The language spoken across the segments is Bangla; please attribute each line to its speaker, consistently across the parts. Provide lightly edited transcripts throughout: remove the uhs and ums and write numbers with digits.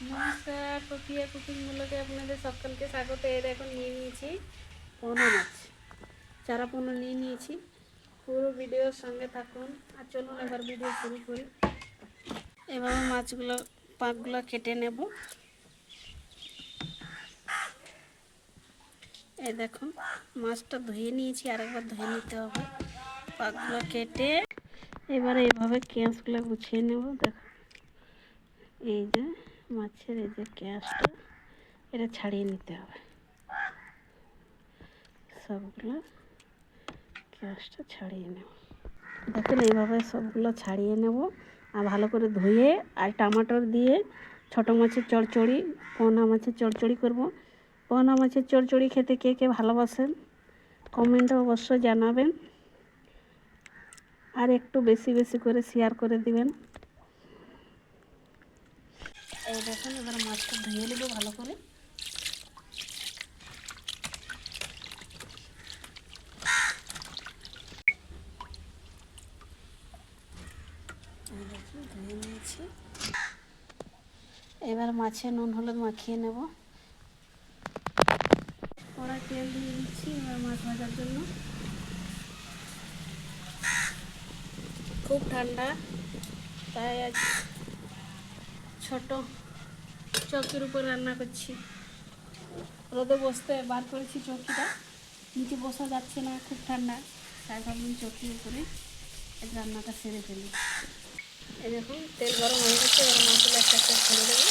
Speaker 1: নমস্কার, পপিয়া কুকিং ব্লগে আপনাদের সকলকে স্বাগত। এর এখন নিয়ে নিয়েছি পোনা মাছ, চারা পোনা নিয়ে নিয়েছি। পুরো ভিডিওর সঙ্গে থাকুন। আর চলুন এবার ভিডিও শুরু করি। এভাবে মাছগুলো পাকগুলো কেটে নেব। এই দেখুন মাছটা ধুয়ে নিয়েছি, আরেকবার ধুয়ে নিতে হবে। পাকগুলো কেটে এবারে এইভাবে ক্যাঁচগুলো গুছিয়ে নেব। দেখুন এই যে মাছের এই যে ক্যাঁচটা, এটা ছাড়িয়ে নিতে হবে। সবগুলো ক্যাঁচটা ছাড়িয়ে নেব। দেখুন এইভাবে সবগুলো ছাড়িয়ে নেব আর ভালো করে ধুয়ে আর টমাটোর দিয়ে ছোটো মাছের চচ্চড়ি, পোনা মাছের চচ্চড়ি করব। পোনা মাছের চচ্চড়ি খেতে কে কে ভালোবাসেন কমেন্টে অবশ্যই জানাবেন, আর একটু বেশি বেশি করে শেয়ার করে দিবেন। এই দেখুন এবার মাছটা ধুয়ে নেব ভালো করে। ধুয়ে নিয়েছি। এবার মাছে নুন হলুদ মাখিয়ে নেব। কড়াই তেল দিয়ে দিচ্ছি এবার মাছ ভাজার জন্য। খুব ঠান্ডা, তাই আজ ছোট চৌকির উপর রান্না করছি। রোদে বসতে বার করেছি চৌকিটা, নিচে বসা যাচ্ছে না, খুব ঠান্ডা, তাই ভাবলাম চৌকির উপরে আজ রান্নাটা সেরে ফেলি। এই দেখুন তেল গরম হয়ে গেছে, এবার মাছগুলো একটা একটা ছেড়ে দেবো।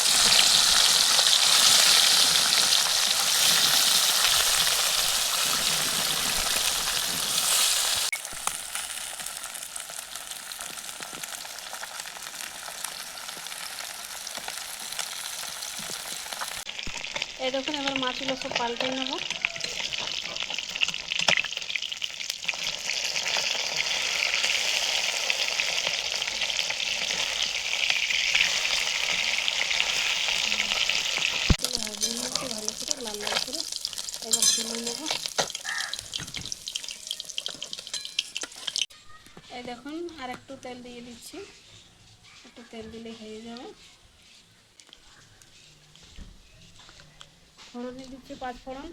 Speaker 1: এই দেখুন এবার মাছগুলো সব পাল্টে নেব। ভালো করে লাল লাল করে এবার তুলে নেব। এই দেখুন আর একটু তেল দিয়ে দিচ্ছি, একটু তেল দিলে হয়ে যাবে। ফোড়ন দিয়ে দিচ্ছি 5 ফোড়ন।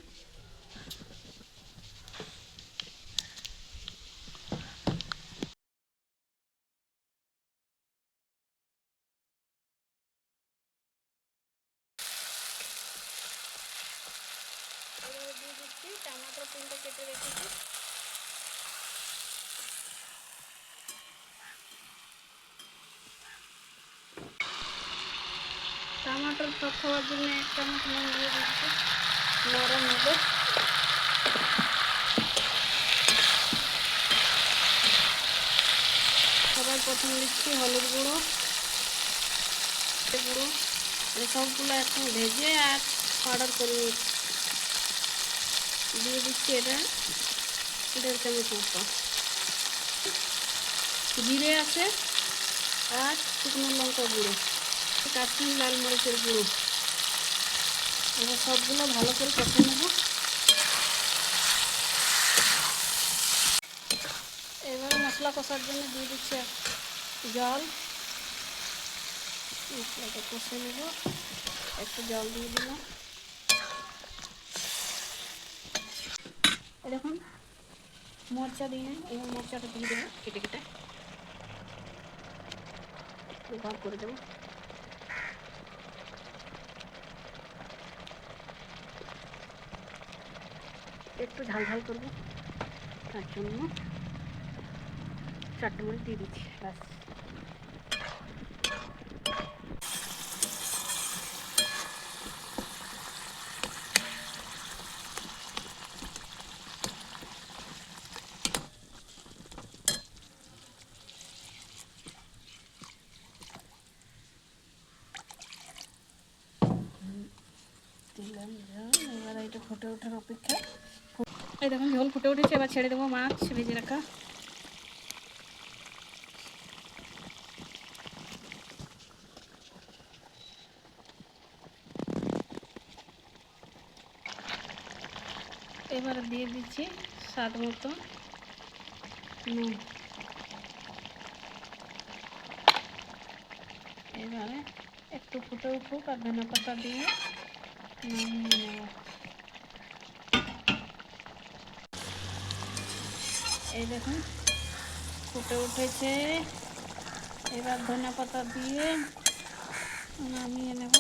Speaker 1: এবার দিয়ে দিচ্ছি টমাটো 3টে কেটে রেখেছি। টমাটোর টক খাওয়ার জন্য 1 চামচ নুন দিয়ে দিচ্ছি, নরম হবে। সবার প্রথম দিচ্ছি হলুদ গুঁড়ো, সবগুলো এখন ভেজে আর পাউডার করে দিয়ে দিচ্ছি। এটা 1.5 চামচ মতো জিরে আছে আর শুকনো লঙ্কা গুঁড়ো, কাশ্মীর লাল মরিচের গুঁড়ো। এবার সবগুলো ভালো করে কষে নেব। এবার মশলা কষার জন্য দিয়ে দিচ্ছি জল। মশলাটা কষে নেব, একটু জল দিয়ে দিলাম। দেখুন মরচা দিয়ে এবার মরচাটা দিয়ে দেবো, কেটে কেটে ভাগ করে দেবো। একটু ঝাল ঝাল করবো, তার জন্য 4টে মরিচ দিয়ে দিচ্ছি। ব্যাস দিলাম ঝোল। এবার এটা ফুটে ওঠার অপেক্ষা। এই দেখুন ঝোল ফুটে উঠেছে, এবার ছেড়ে দেবো মাছ ভেজে রাখা। এবার দিয়ে দিচ্ছি স্বাদ মতো নুন। এবারে একটু ফুটে উঠুক আর ধনে পাতা দিয়ে নামিয়ে নেব। এই দেখুন ফুটে উঠেছে, এবার ধনে পাতা দিয়ে নামিয়ে নেব।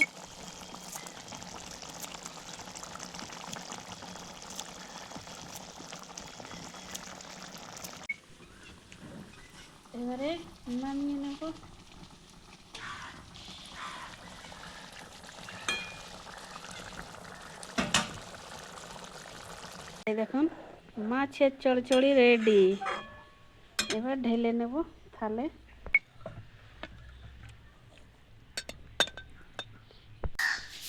Speaker 1: এবারে নামিয়ে নেব। এই দেখুন মাছের চচ্চড়ি রেডি। এবার ঢেলে নেব থালে।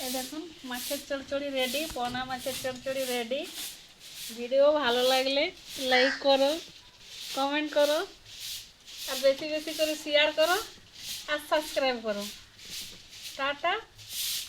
Speaker 1: এই দেখুন মাছের চচ্চড়ি রেডি, পোনা মাছের চচ্চড়ি রেডি। ভিডিও ভালো লাগলে লাইক করো, কমেন্ট করো, আর বেশি বেশি করে শেয়ার করো আর সাবস্ক্রাইব করো। টাটা।